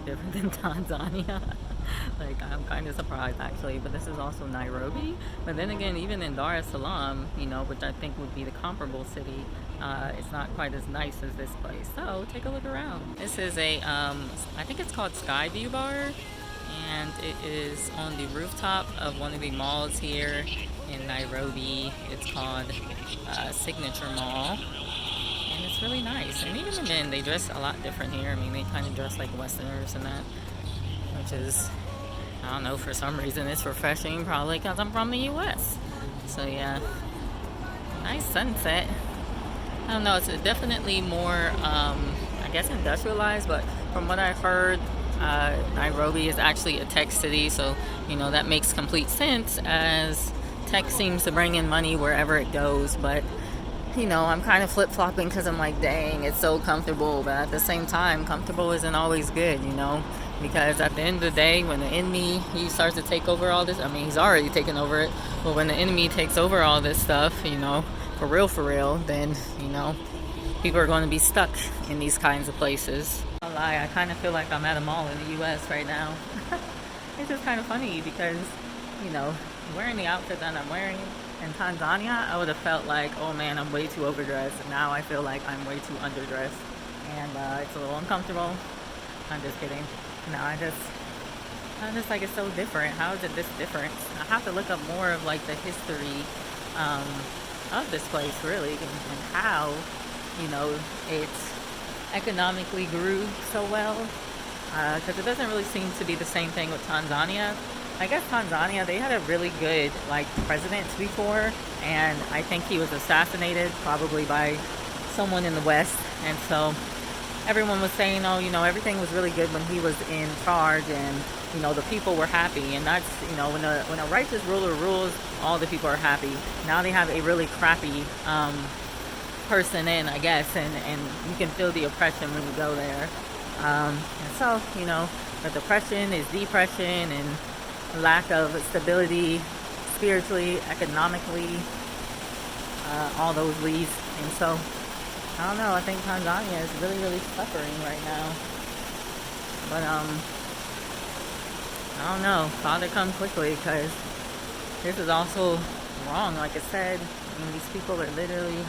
different than Tanzania. Like, I'm kind of surprised actually, but this is also Nairobi. But then again, even in Dar es Salaam, you know, which I think would be the comparable city, it's not quite as nice as this place. So take a look around. This is I think it's called Skyview Bar, and it is on the rooftop of one of the malls here in Nairobi. It's called Signature Mall, and it's really nice. And even the men, they dress a lot different here. I mean, they kind of dress like Westerners and that, which is, I don't know, for some reason it's refreshing, probably because I'm from the US. So yeah, nice sunset. I don't know, it's definitely more, I guess, industrialized, but from what I've heard, Nairobi is actually a tech city, so, you know, that makes complete sense as tech seems to bring in money wherever it goes. But, you know, I'm kind of flip-flopping because I'm like, dang, it's so comfortable, but at the same time, comfortable isn't always good, you know, because at the end of the day, when the enemy, he starts to take over all this, I mean, he's already taken over it, but when the enemy takes over all this stuff, you know, for real, then, you know, people are going to be stuck in these kinds of places. I'll lie, I kind of feel like I'm at a mall in the US right now. It's just kind of funny because, you know, wearing the outfit that I'm wearing in Tanzania, I would have felt like, oh man, I'm way too overdressed. Now I feel like I'm way too underdressed, and it's a little uncomfortable. I'm just kidding. No, I just like, it's so different. How is it this different? I have to look up more of like the history of this place, really, and how, you know, it's economically grew so well, because it doesn't really seem to be the same thing with Tanzania. I guess Tanzania, they had a really good like president before, and I think he was assassinated probably by someone in the West, and so everyone was saying, oh, you know, everything was really good when he was in charge, and, you know, the people were happy. And that's, you know, when a righteous ruler rules, all the people are happy. Now they have a really crappy person in, I guess, and you can feel the oppression when you go there. And so, you know, the depression is depression, and lack of stability spiritually, economically, all those leads. And so, I don't know, I think Tanzania is really, really suffering right now. But, I don't know, Father, come quickly, because this is also wrong, like I said. I mean, these people are literally,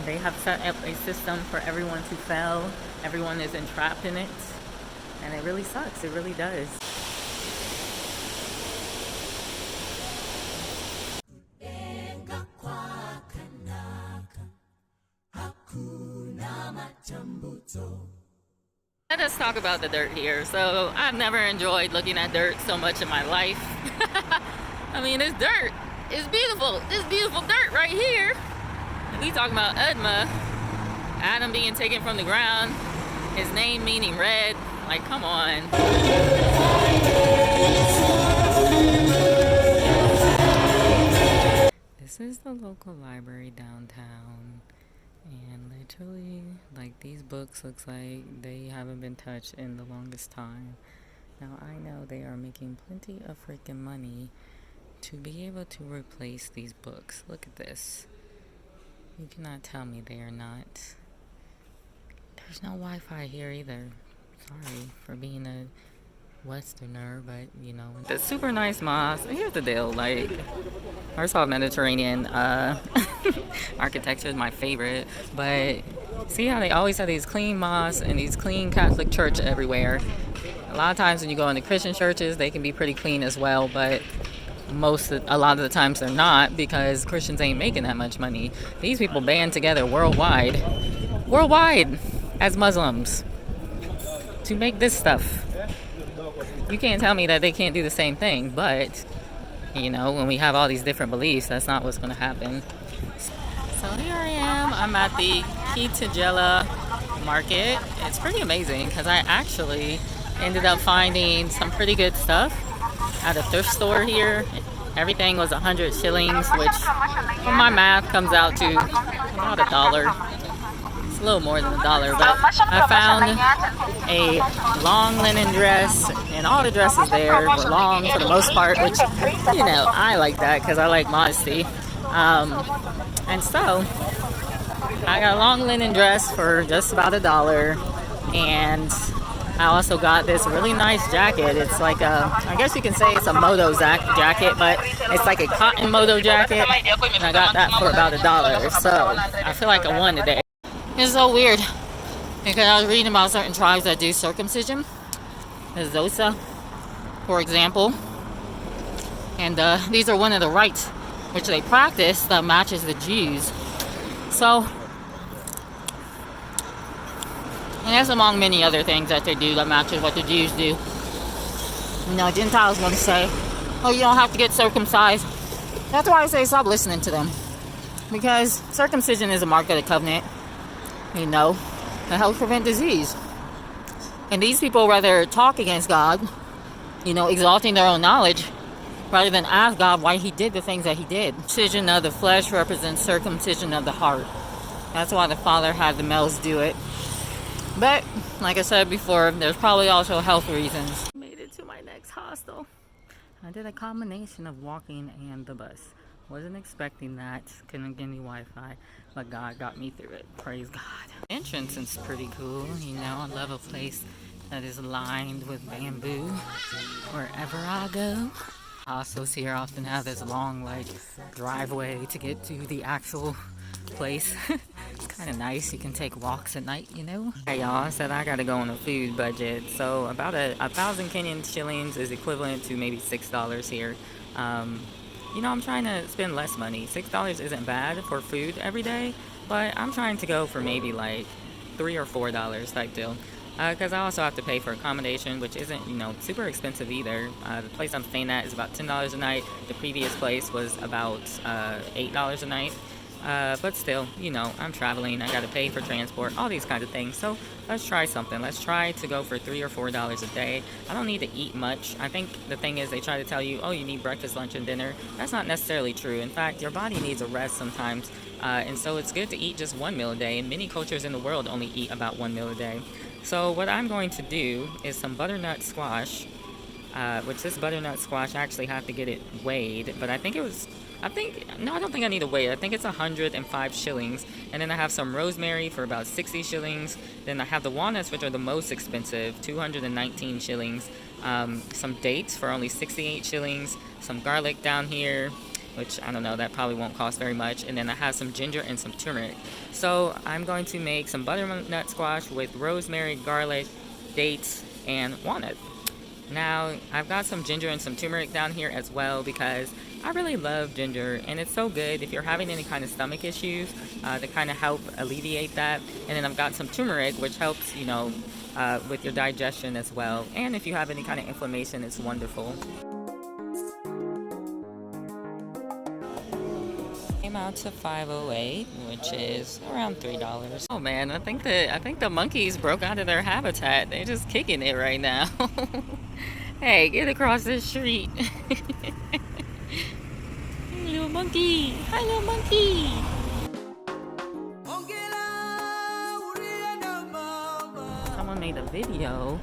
they have set up a system for everyone to fail. Everyone is entrapped in it, and it really sucks, it really does. Let us talk about the dirt here. So I've never enjoyed looking at dirt so much in my life. I mean, it's dirt. It's beautiful. This beautiful dirt right here. And we talking about Udma, Adam being taken from the ground, his name meaning red. Like, come on. This is the local library downtown. And literally, like, these books looks like they haven't been touched in the longest time. Now, I know they are making plenty of freaking money to be able to replace these books. Look at this. You cannot tell me they are not. There's no Wi-Fi here either. Sorry for being a Westerner, but, you know. The super nice mosque. Here's the deal, like, first of all, Mediterranean architecture is my favorite, but see how they always have these clean mosques and these clean Catholic church everywhere. A lot of times when you go into Christian churches, they can be pretty clean as well, but a lot of the times they're not, because Christians ain't making that much money. These people band together worldwide as Muslims to make this stuff. You can't tell me that they can't do the same thing, but, you know, when we have all these different beliefs, that's not what's going to happen. So here I am. I'm at the Kitengela market. It's pretty amazing because I actually ended up finding some pretty good stuff at a thrift store here. Everything was 100 shillings, which from my math comes out to about $1. It's a little more than $1, but I found a long linen dress, and all the dresses there were long for the most part, which, you know, I like that because I like modesty. And so I got a long linen dress for just about $1. And I also got this really nice jacket. It's like I guess you can say it's a moto jacket, but it's like a cotton moto jacket. And I got that for about $1. So I feel like I won today. It's so weird because I was reading about certain tribes that do circumcision, the Xhosa, for example. And these are one of the rites which they practice that matches the Jews. So, and that's among many other things that they do that matches what the Jews do. You know, Gentiles want to say, oh, you don't have to get circumcised. That's why I say stop listening to them. Because circumcision is a mark of the covenant, you know, to help prevent disease. And these people rather talk against God, you know, exalting their own knowledge, rather than ask God why he did the things that he did. Circumcision of the flesh represents circumcision of the heart. That's why the Father had the males do it. But, like I said before, there's probably also health reasons. Made it to my next hostel. I did a combination of walking and the bus. Wasn't expecting that. Couldn't get any Wi-Fi, but God got me through it. Praise God. Entrance is pretty cool. You know, I love a place that is lined with bamboo wherever I go. Hostels here often have this long, like, driveway to get to the actual place. It's kind of nice. You can take walks at night, you know. Hey, y'all, I said I gotta go on a food budget. So about 1,000 Kenyan shillings is equivalent to maybe $6 here. You know, I'm trying to spend less money. $6 isn't bad for food every day, but I'm trying to go for maybe like $3 or $4 type deal. Because I also have to pay for accommodation, which isn't, you know, super expensive either. The place I'm staying at is about $10 a night. The previous place was about $8 a night. But still, you know, I'm traveling. I got to pay for transport, all these kinds of things. So let's try something. Let's try to go for $3 or $4 a day. I don't need to eat much. I think the thing is they try to tell you, oh, you need breakfast, lunch, and dinner. That's not necessarily true. In fact, your body needs a rest sometimes. And so it's good to eat just one meal a day. And many cultures in the world only eat about one meal a day. So what I'm going to do is some butternut squash, which this butternut squash, I actually have to get it weighed, but I don't think I need to weigh it. I think it's 105 shillings. And then I have some rosemary for about 60 shillings. Then I have the walnuts, which are the most expensive, 219 shillings. Some dates for only 68 shillings. Some garlic down here, which I don't know, that probably won't cost very much. And then I have some ginger and some turmeric. So I'm going to make some butternut squash with rosemary, garlic, dates, and walnut. Now, I've got some ginger and some turmeric down here as well because I really love ginger, and it's so good if you're having any kind of stomach issues to kind of help alleviate that. And then I've got some turmeric, which helps, you know, with your digestion as well. And if you have any kind of inflammation, it's wonderful. Came out to 508, which is around $3. Oh man, I think the monkeys broke out of their habitat. They're just kicking it right now. Hey, get across this street. Little monkey. Hi, little monkey. Someone made a video,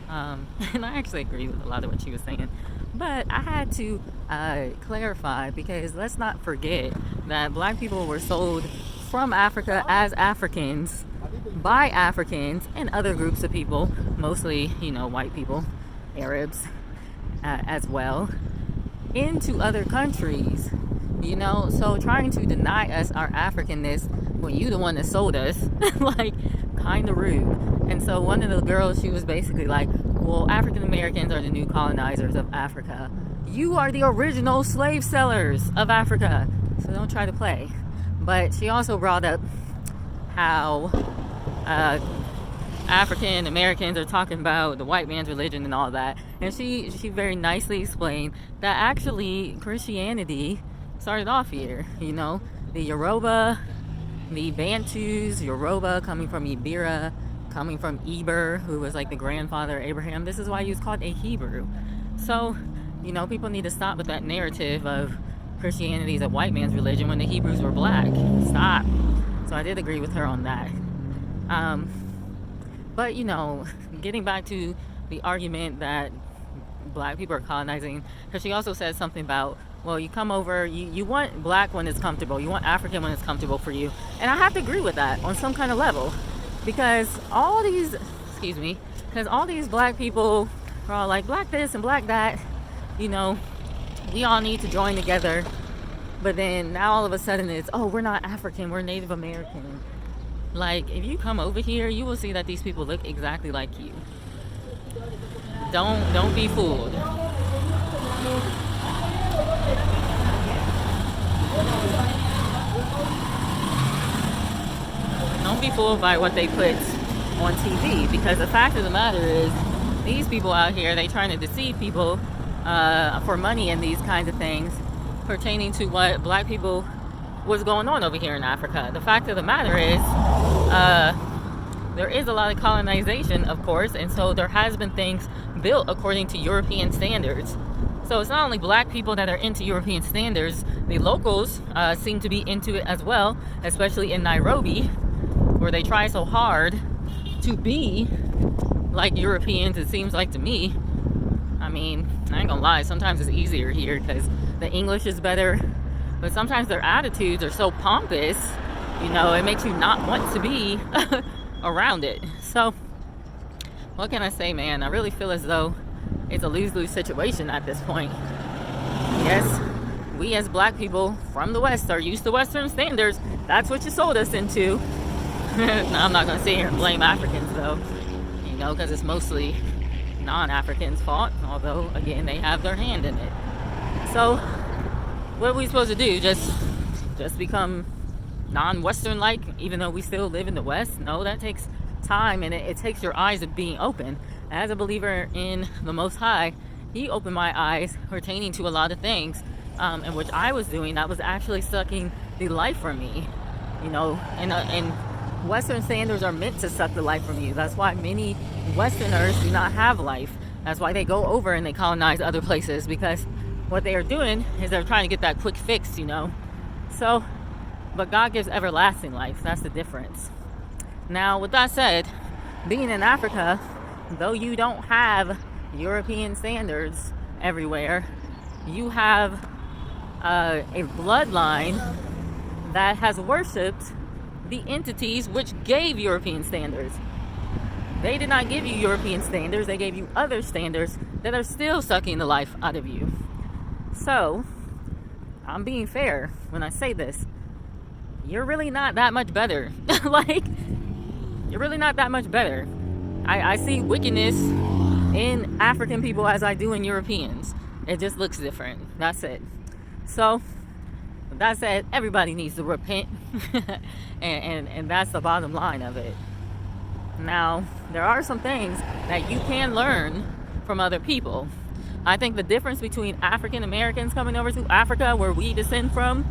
and I actually agree with a lot of what she was saying, but I had to clarify, because let's not forget that black people were sold from Africa as Africans by Africans and other groups of people, mostly, you know, white people, Arabs as well, into other countries, you know. So trying to deny us our Africanness when you the one that sold us, like, kind of rude. And so one of the girls, she was basically like, well, African Americans are the new colonizers of Africa. You are the original slave sellers of Africa, so don't try to play. But she also brought up how African Americans are talking about the white man's religion and all that, and she very nicely explained that actually Christianity started off here. You know, the Yoruba, the Bantus, Yoruba coming from Ibira, coming from Eber, who was like the grandfather of Abraham. This is why he was called a Hebrew. So, you know, people need to stop with that narrative of Christianity is a white man's religion when the Hebrews were black. Stop. So I did agree with her on that. But, you know, getting back to the argument that black people are colonizing, because she also said something about, well, you come over, you want black when it's comfortable, you want African when it's comfortable for you. And I have to agree with that on some kind of level. Because all these, excuse me, because all these black people are all like, black this and black that, you know, we all need to join together. But then now all of a sudden it's, oh, we're not African, we're Native American. Like, if you come over here, you will see that these people look exactly like you. Don't be fooled. Don't be fooled by what they put on TV, because the fact of the matter is, these people out here, they trying to deceive people for money and these kinds of things pertaining to what black people, what's going on over here in Africa. The fact of the matter is, there is a lot of colonization, of course, and so there has been things built according to European standards. So it's not only black people that are into European standards, the locals seem to be into it as well, especially in Nairobi, where they try so hard to be like Europeans, it seems like to me. I mean, I ain't gonna lie, sometimes it's easier here because the English is better, but sometimes their attitudes are so pompous, you know, it makes you not want to be around it. So, what can I say, man? I really feel as though it's a lose-lose situation at this point. Yes, we as black people from the West are used to Western standards. That's what you sold us into. Now, I'm not going to sit here and blame Africans, though, you know, because it's mostly non-Africans' fault, although, again, they have their hand in it. So, what are we supposed to do? Just become non-Western-like, even though we still live in the West? No, that takes time, and it takes your eyes of being open. As a believer in the Most High, He opened my eyes pertaining to a lot of things, and which I was doing, that was actually sucking the life from me, you know, and Western standards are meant to suck the life from you. That's why many Westerners do not have life. That's why they go over and they colonize other places, because what they are doing is they're trying to get that quick fix, you know. So, but God gives everlasting life. That's the difference. Now, with that said, being in Africa, though you don't have European standards everywhere, you have a bloodline that has worshipped the entities which gave European standards. They did not give you European standards, they gave you other standards that are still sucking the life out of you. So, I'm being fair when I say this. You're really not that much better. Like, you're really not that much better. I see wickedness in African people as I do in Europeans. It just looks different. That's it. So, with that said, everybody needs to repent. and that's the bottom line of it. Now, there are some things that you can learn from other people. I think the difference between African Americans coming over to Africa, where we descend from,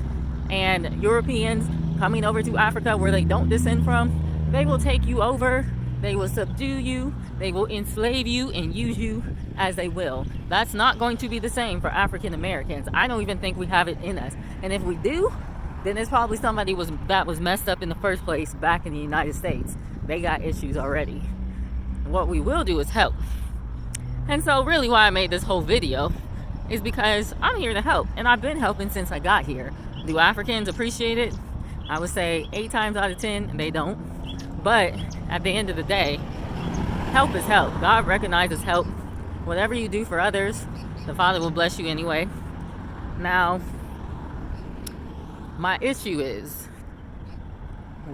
and Europeans coming over to Africa, where they don't descend from, they will take you over, they will subdue you, they will enslave you and use you as they will. That's not going to be the same for African Americans. I don't even think we have it in us. And if we do, then it's probably somebody that was messed up in the first place back in the United States. They got issues already. What we will do is help. And so really why I made this whole video is because I'm here to help, and I've been helping since I got here. Do Africans appreciate it? I would say 8 times out of 10 they don't. But at the end of the day, help is help. God recognizes help. Whatever you do for others, the Father will bless you anyway. Now, my issue is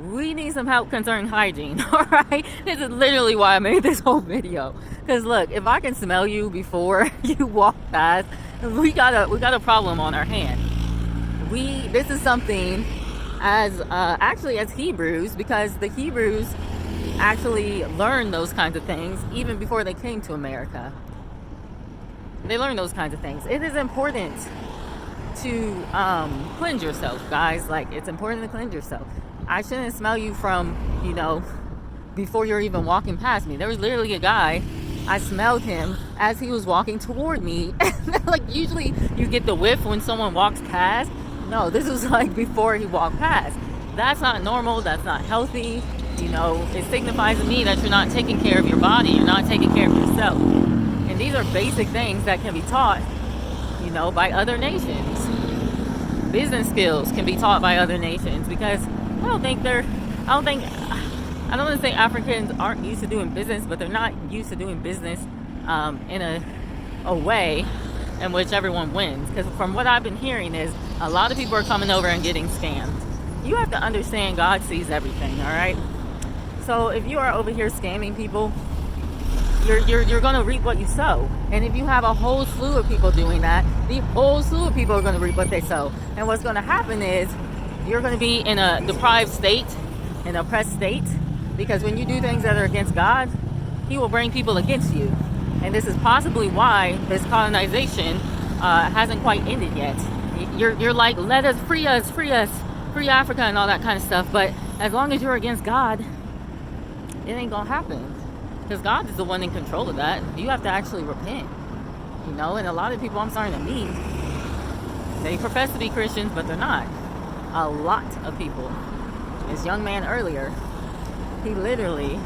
we need some help concerning hygiene. All right, this is literally why I made this whole video. Because look, if I can smell you before you walk past, we got a problem on our hand. This is something as Hebrews, because the Hebrews actually learned those kinds of things even before they came to America. They learned those kinds of things. It is important to cleanse yourself, guys. Like, it's important to cleanse yourself. I shouldn't smell you from, you know, before you're even walking past me. There was literally a guy, I smelled him as he was walking toward me. Like, usually you get the whiff when someone walks past. No, this was like before he walked past. That's not normal. That's not healthy. You know, it signifies to me that you're not taking care of your body. You're not taking care of yourself. And these are basic things that can be taught, you know, by other nations. Business skills can be taught by other nations, because I don't think I don't want to say Africans aren't used to doing business, but they're not used to doing business in a way in which everyone wins. Because from what I've been hearing is a lot of people are coming over and getting scammed. You have to understand God sees everything, all right? So if you are over here scamming people, you're going to reap what you sow. And if you have a whole slew of people doing that, the whole slew of people are going to reap what they sow. And what's going to happen is you're going to be in a deprived state, an oppressed state, because when you do things that are against God, He will bring people against you. And this is possibly why this colonization hasn't quite ended yet. You're like, let us, free Africa and all that kind of stuff. But as long as you're against God, it ain't going to happen. Because God is the one in control of that. You have to actually repent. You know, and a lot of people I'm starting to meet, they profess to be Christians, but they're not. A lot of people. This young man earlier, he literally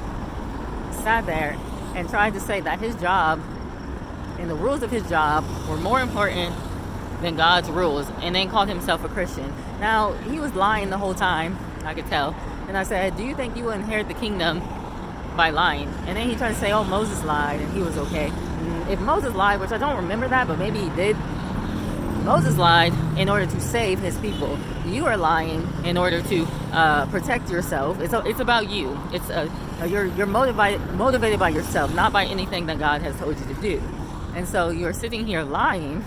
sat there and tried to say that his job and the rules of his job were more important than God's rules, and then called himself a Christian. Now, he was lying the whole time, I could tell. And I said, do you think you will inherit the kingdom by lying? And then he tried to say, oh, Moses lied and he was okay. If Moses lied, which I don't remember that, but maybe he did, Moses lied in order to save his people. You are lying in order to protect yourself. It's about you. You're motivated by yourself, not by anything that God has told you to do. And so you're sitting here lying,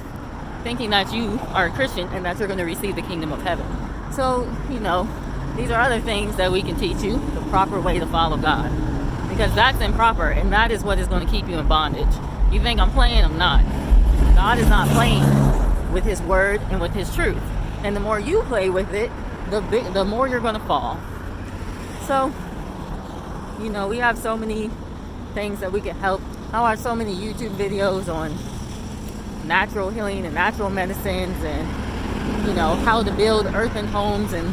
thinking that you are a Christian and that you're going to receive the kingdom of heaven. So, you know, these are other things that we can teach you, the proper way to follow God. Because that's improper, and that is what is going to keep you in bondage. You think I'm playing? I'm not. God is not playing with His word and with His truth. And the more you play with it, the more you're going to fall. So, you know, we have so many things that we can help. I watch so many YouTube videos on natural healing and natural medicines and, you know, how to build earthen homes. And,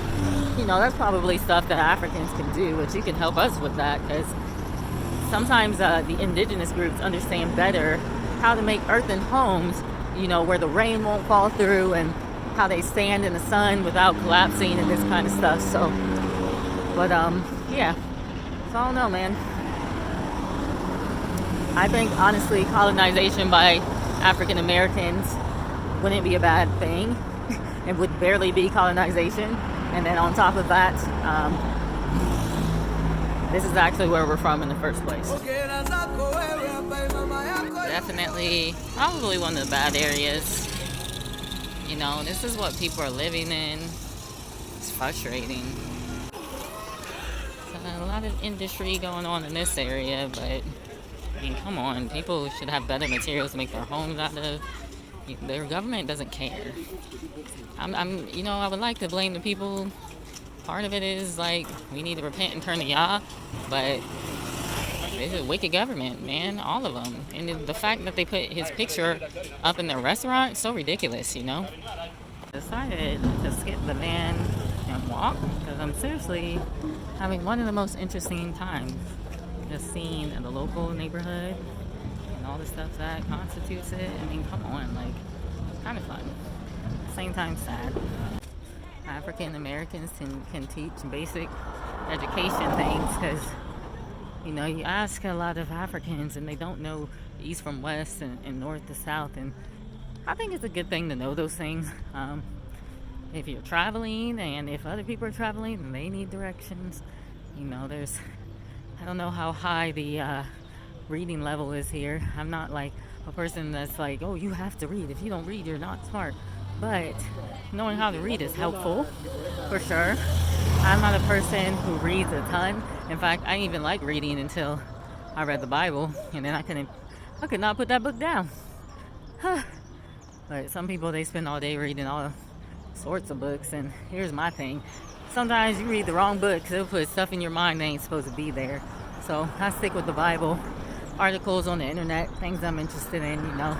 you know, that's probably stuff that Africans can do, but you can help us with that, because sometimes the indigenous groups understand better how to make earthen homes, you know, where the rain won't fall through, and how they stand in the sun without collapsing and this kind of stuff. So, but yeah, so I don't know, man. I think honestly, colonization by African Americans wouldn't be a bad thing. It would barely be colonization. And then on top of that, this is actually where we're from in the first place. Definitely, probably one of the bad areas. You know, this is what people are living in. It's frustrating. A lot of industry going on in this area, but I mean, come on, people should have better materials to make their homes out of. Their government doesn't care. You know, I would like to blame the people. Part of it is like we need to repent and turn to Yah, but it's a wicked government, man, all of them. And the fact that they put his picture up in their restaurant, so ridiculous, you know. I decided to skip the van and walk because I'm seriously having one of the most interesting times. Just seeing the local neighborhood and all the stuff that constitutes it. I mean, come on, like, it's kind of fun. At the same time, sad. African Americans can teach basic education things, because, you know, you ask a lot of Africans and they don't know east from west and north to south, and I think it's a good thing to know those things. If you're traveling and if other people are traveling and they need directions, you know, I don't know how high the reading level is here. I'm not like a person that's like, oh, you have to read. If you don't read, you're not smart. But knowing how to read is helpful, for sure. I'm not a person who reads a ton. In fact, I didn't even like reading until I read the Bible, and then I could not put that book down. But some people, they spend all day reading all sorts of books, and here's my thing. Sometimes you read the wrong book because it'll put stuff in your mind that ain't supposed to be there. So I stick with the Bible, articles on the internet, things I'm interested in, you know,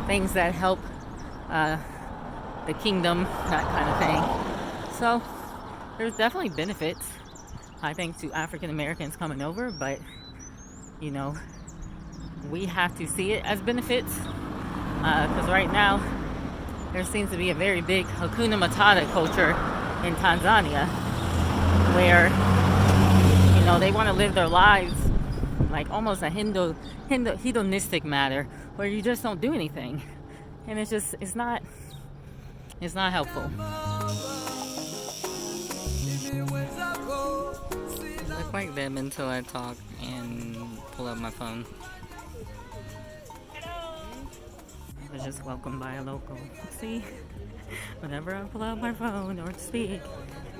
things that help the kingdom, that kind of thing. So there's definitely benefits, I think, to African Americans coming over, but, you know, we have to see it as benefits, because right now there seems to be a very big Hakuna Matata culture in Tanzania, where, you they want to live their lives like almost a hedonistic matter where you just don't do anything, and it's not helpful. I look like them until I talk and pull up my phone. I was just welcomed by a local. See, whenever I pull out my phone or speak,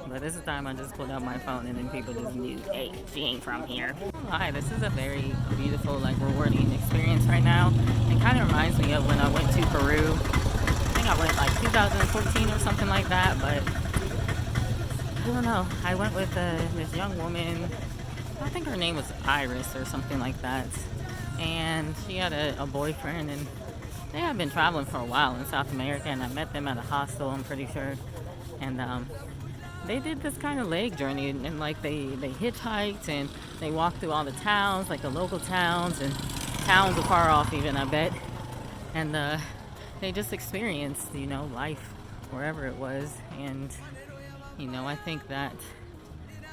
but this time I just pulled out my phone and then people just knew, hey, she ain't from here. Hi, this is a very beautiful, like, rewarding experience right now. It kind of reminds me of when I went to Peru. I think I went like 2014 or something like that, but I don't know. I went with this young woman. I think her name was Iris or something like that. And she had a boyfriend, and they had been traveling for a while in South America, and I met them at a hostel, I'm pretty sure. And they did this kind of leg journey, and like they hitchhiked and they walked through all the towns, like the local towns and towns afar off even, I bet. And they just experienced, life wherever it was. And, I think that,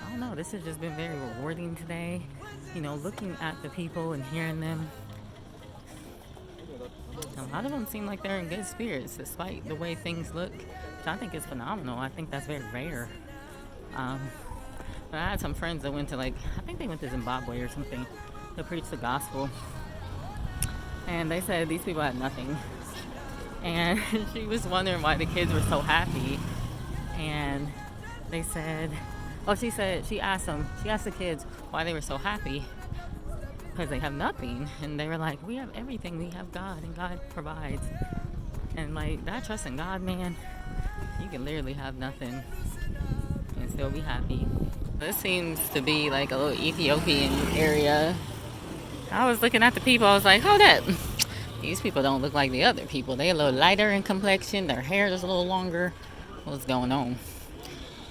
I don't know, this has just been very rewarding today. Looking at the people and hearing them. A lot of them seem like they're in good spirits despite the way things look, which I think is phenomenal. I think that's very rare. But I had some friends that went to, I think they went to Zimbabwe or something to preach the gospel. And they said these people had nothing. And she was wondering why the kids were so happy. And they said, she asked the kids why they were so happy. Because they have nothing. And they were like, we have everything. We have God, and God provides. And that trust in God, man, you can literally have nothing and still be happy. This seems to be like a little Ethiopian area. I was looking at the people, I was like, hold up. These people don't look like the other people. They're a little lighter in complexion. Their hair is a little longer. What's going on?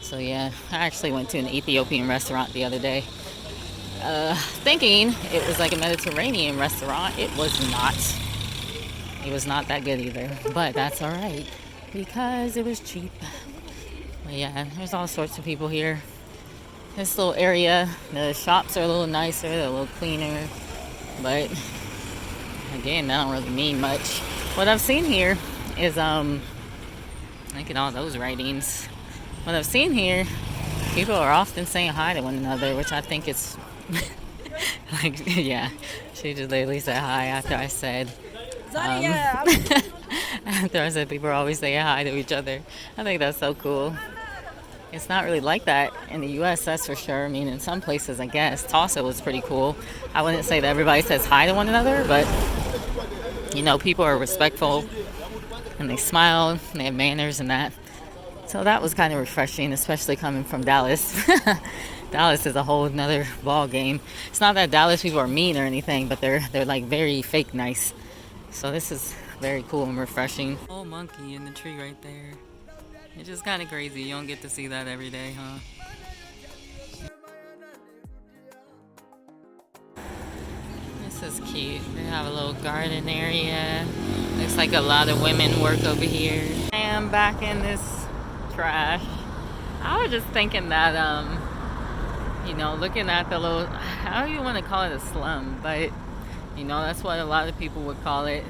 So yeah, I actually went to an Ethiopian restaurant the other day. Thinking it was like a Mediterranean restaurant. It was not. It was not that good either. But that's alright, because it was cheap. But yeah, there's all sorts of people here. This little area, the shops are a little nicer, they're a little cleaner. But again, that don't really mean much. What I've seen here is, look at all those writings. What I've seen here, people are often saying hi to one another, which I think is yeah, she just literally said hi after I said after I said people are always saying hi to each other. I think that's so cool. It's not really like that in the U.S., that's for sure. I mean, in some places, I guess. Tulsa was pretty cool. I wouldn't say that everybody says hi to one another, but, people are respectful, and they smile, and they have manners and that. So that was kind of refreshing, especially coming from Dallas. Dallas is a whole nother ball game. It's not that Dallas people are mean or anything, but they're like very fake nice. So this is very cool and refreshing. Oh, monkey in the tree right there. It's just kind of crazy. You don't get to see that every day, huh? This is cute. They have a little garden area. Looks like a lot of women work over here. I am back in this trash. I was just thinking that, looking at the little, how do you want to call it, a slum? But, that's what a lot of people would call it.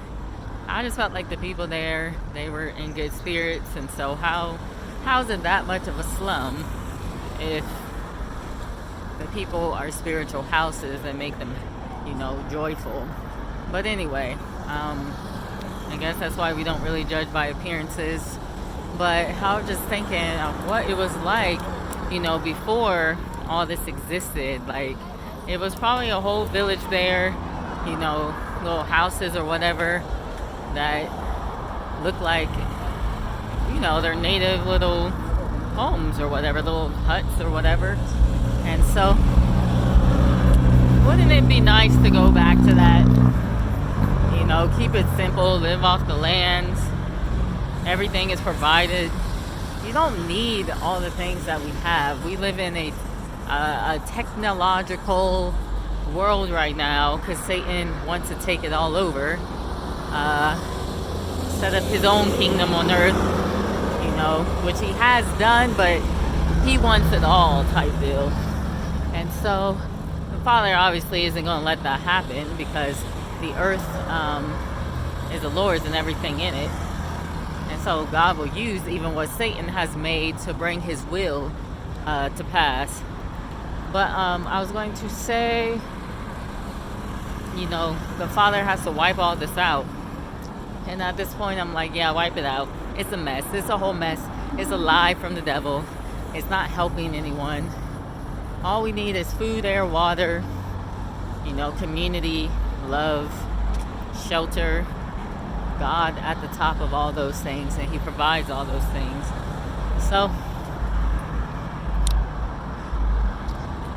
I just felt like the people there, they were in good spirits, and so how's it that much of a slum if the people are spiritual houses that make them, joyful? But anyway, I guess that's why we don't really judge by appearances. But I was just thinking of what it was like, before all this existed. Like, it was probably a whole village there, little houses or whatever that look like, their native little homes or whatever, little huts or whatever. And so, wouldn't it be nice to go back to that? Keep it simple, live off the land. Everything is provided. You don't need all the things that we have. We live in a technological world right now because Satan wants to take it all over. Set up his own kingdom on earth, which he has done, but he wants it all type deal. And so the Father obviously isn't going to let that happen because the earth is the Lord's and everything in it. And so God will use even what Satan has made to bring his will to pass. But I was going to say, you know, the Father has to wipe all this out. And at this point, I'm like, yeah, wipe it out. It's a mess. It's a whole mess. It's a lie from the devil. It's not helping anyone. All we need is food, air, water, you know, community, love, shelter. God at the top of all those things, and he provides all those things. So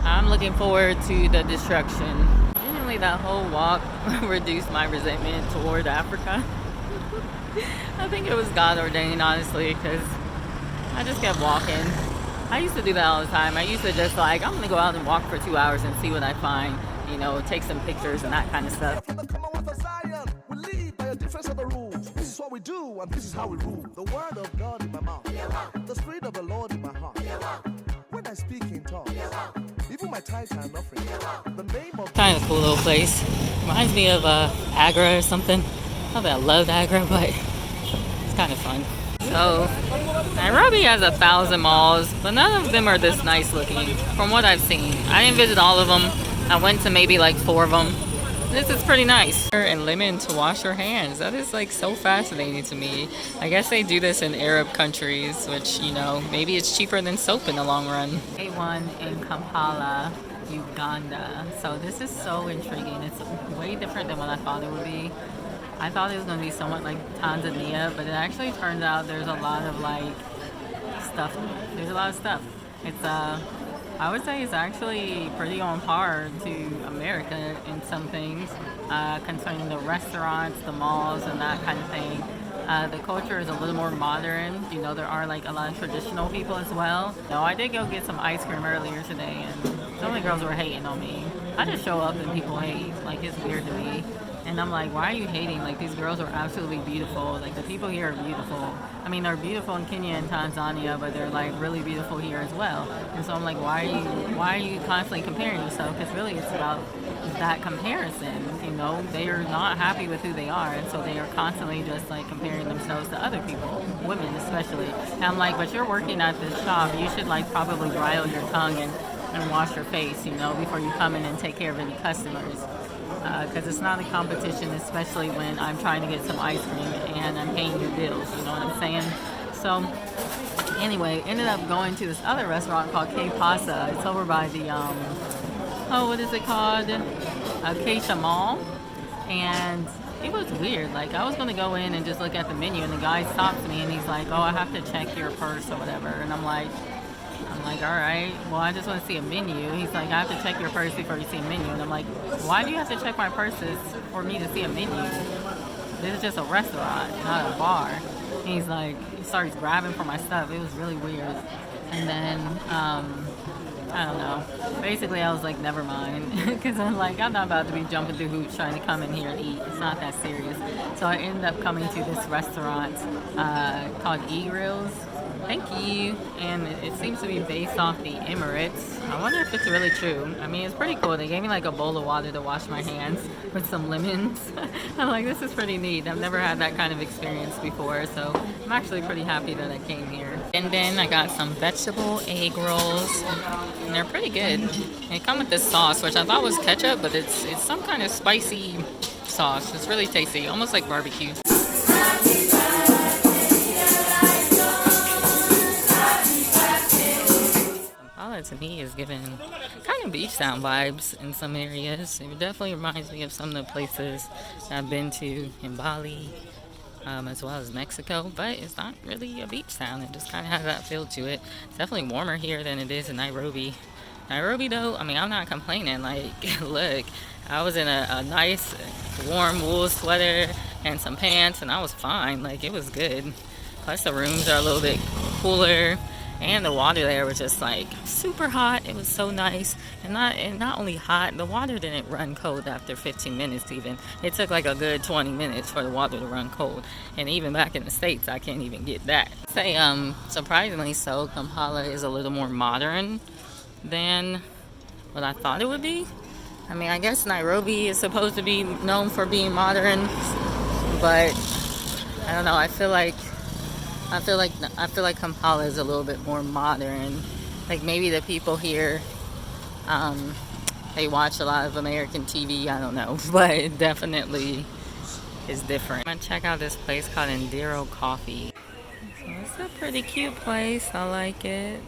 I'm looking forward to the destruction. Genuinely, that whole walk reduced my resentment toward Africa. I think it was God ordained, honestly, because I just kept walking. I used to do that all the time. I used to just like, I'm gonna go out and walk for 2 hours and see what I find, you know, take some pictures and that kind of stuff. Difference of the rules. This is what we do, and this is how we rule. The word of God in my mouth, the spirit of the Lord in my heart. When I speak in tongues, even my tithes and offering, the name of kind of cool little place. Reminds me of Agra or something. Not that I loved Agra, but it's kind of fun. So Nairobi has 1,000 malls, but none of them are this nice looking. From what I've seen, I didn't visit all of them. I went to maybe like 4 of them. This is pretty nice. And lemon to wash your hands. That is like so fascinating to me. I guess they do this in Arab countries, which, you know, maybe it's cheaper than soap in the long run. A1 in Kampala, Uganda. So this is so intriguing. It's way different than what I thought it would be. I thought it was going to be somewhat like Tanzania, but it actually turns out there's a lot of like stuff. There's a lot of stuff. It's I would say it's actually pretty on par to America in some things concerning the restaurants, the malls, and that kind of thing. The culture is a little more modern. You know, there are like a lot of traditional people as well. No, I did go get some ice cream earlier today, and some of the girls were hating on me. I just show up and people hate. Like, it's weird to me. And I'm like, why are you hating? Like, these girls are absolutely beautiful. Like, the people here are beautiful. I mean, they're beautiful in Kenya and Tanzania, but they're like really beautiful here as well. And so I'm like, why are you constantly comparing yourself? Because really it's about that comparison. You know, they are not happy with who they are, and so they are constantly just like comparing themselves to other people, women especially. And I'm like, but you're working at this shop. You should like probably bridle your tongue and wash your face, you know, before you come in and take care of any customers. Because it's not a competition, especially when I'm trying to get some ice cream and I'm paying your bills, you know what I'm saying? So anyway, ended up going to this other restaurant called K Pasa. It's over by the, what is it called? Acacia Mall. And it was weird. Like, I was going to go in and just look at the menu, and the guy stops me and he's like, oh, I have to check your purse or whatever. And I'm like, all right, well, I just want to see a menu. He's like, I have to check your purse before you see a menu. And I'm like, why do you have to check my purses for me to see a menu? This is just a restaurant, not a bar. And he's like, he starts grabbing for my stuff. It was really weird. And then, I don't know. Basically, I was like, never mind. Because I'm like, I'm not about to be jumping through hoops trying to come in here and eat. It's not that serious. So I ended up coming to this restaurant called E-Grills. Thank you. And it seems to be based off the Emirates. I wonder if it's really true. I mean, it's pretty cool. They gave me like a bowl of water to wash my hands with some lemons. I'm like, this is pretty neat. I've never had that kind of experience before, so I'm actually pretty happy that I came here. And then I got some vegetable egg rolls, and they're pretty good. They come with this sauce, which I thought was ketchup, but it's some kind of spicy sauce. It's really tasty, almost like barbecue. To me is giving kind of beach town vibes in some areas. It definitely reminds me of some of the places I've been to in Bali, as well as Mexico, but it's not really a beach town. It just kind of has that feel to it. It's definitely warmer here than it is in Nairobi. Nairobi though, I mean, I'm not complaining. Like, look, I was in a nice warm wool sweater and some pants, and I was fine. Like, it was good. Plus the rooms are a little bit cooler. And the water there was just like super hot. It was so nice. And not only hot, the water didn't run cold after 15 minutes even. It took like a good 20 minutes for the water to run cold. And even back in the States, I can't even get that. Surprisingly so, Kampala is a little more modern than what I thought it would be. I mean, I guess Nairobi is supposed to be known for being modern, but I don't know. I feel like Kampala is a little bit more modern. Like maybe the people here, um, they watch a lot of American TV. I don't know, but it definitely is different. I'm gonna check out this place called Indiro Coffee. So it's a pretty cute place. I like it.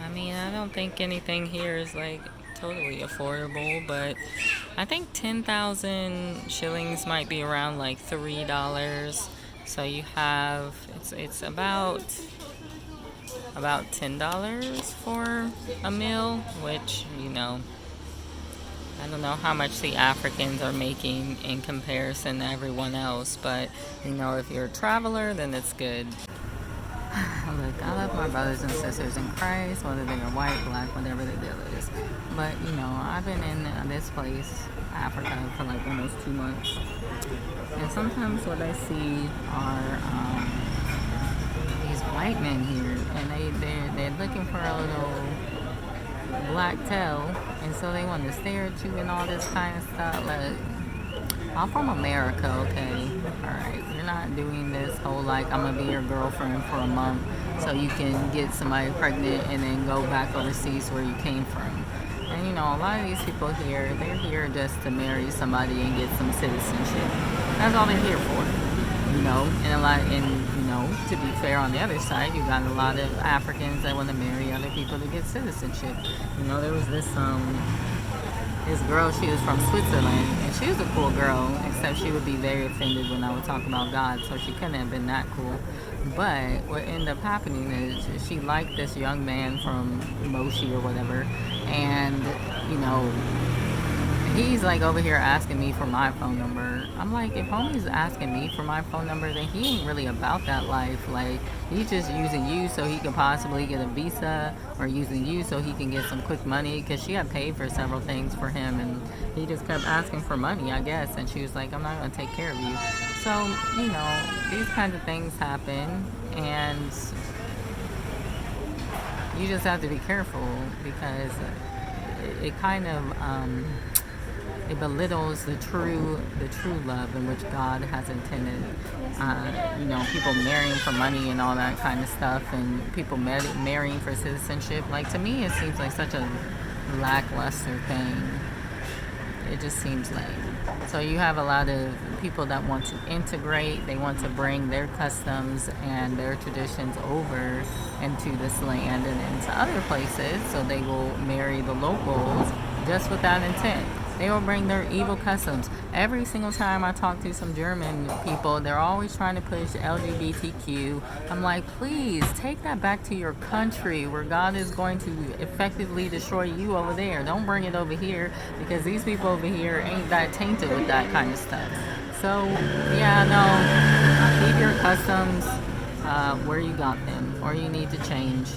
I mean, I don't think anything here is like totally affordable, but I think 10,000 shillings might be around like $3. So you have it's about $10 for a meal, which I don't know how much the Africans are making in comparison to everyone else, but if you're a traveler, then it's good. Look, I love my brothers and sisters in Christ, whether they are white, black, whatever the deal is. But, I've been in this place, Africa, for like almost 2 months. And sometimes what I see are these white men here, and they're looking for a little black tail, and so they want to stare at you and all this kind of stuff. Like, I'm from America, okay? Alright, you're not doing this whole like I'm gonna be your girlfriend for a month so you can get somebody pregnant and then go back overseas where you came from. And a lot of these people here, they're here just to marry somebody and get some citizenship. That's all they're here for. To be fair, on the other side, you got a lot of Africans that want to marry other people to get citizenship. There was this girl, she was from Switzerland, and she was a cool girl, except she would be very offended when I would talk about God, so she couldn't have been that cool. But what ended up happening is she liked this young man from Moshi or whatever, and, he's like over here asking me for my phone number. I'm like, if homie's asking me for my phone number, then he ain't really about that life. Like, he's just using you so he could possibly get a visa, or using you so he can get some quick money, because she had paid for several things for him, and he just kept asking for money, I guess. And she was like, I'm not going to take care of you. So, these kinds of things happen, and you just have to be careful, because it kind of it belittles the true love in which God has intended. People marrying for money and all that kind of stuff, and people marrying for citizenship. Like, to me, it seems like such a lackluster thing. It just seems lame. So you have a lot of people that want to integrate. They want to bring their customs and their traditions over into this land and into other places. So they will marry the locals just with that intent. They will bring their evil customs. Every single time I talk to some German people, they're always trying to push LGBTQ. I'm like, please take that back to your country where God is going to effectively destroy you over there. Don't bring it over here, because these people over here ain't that tainted with that kind of stuff. So, yeah, no, keep your customs where you got them, or you need to change.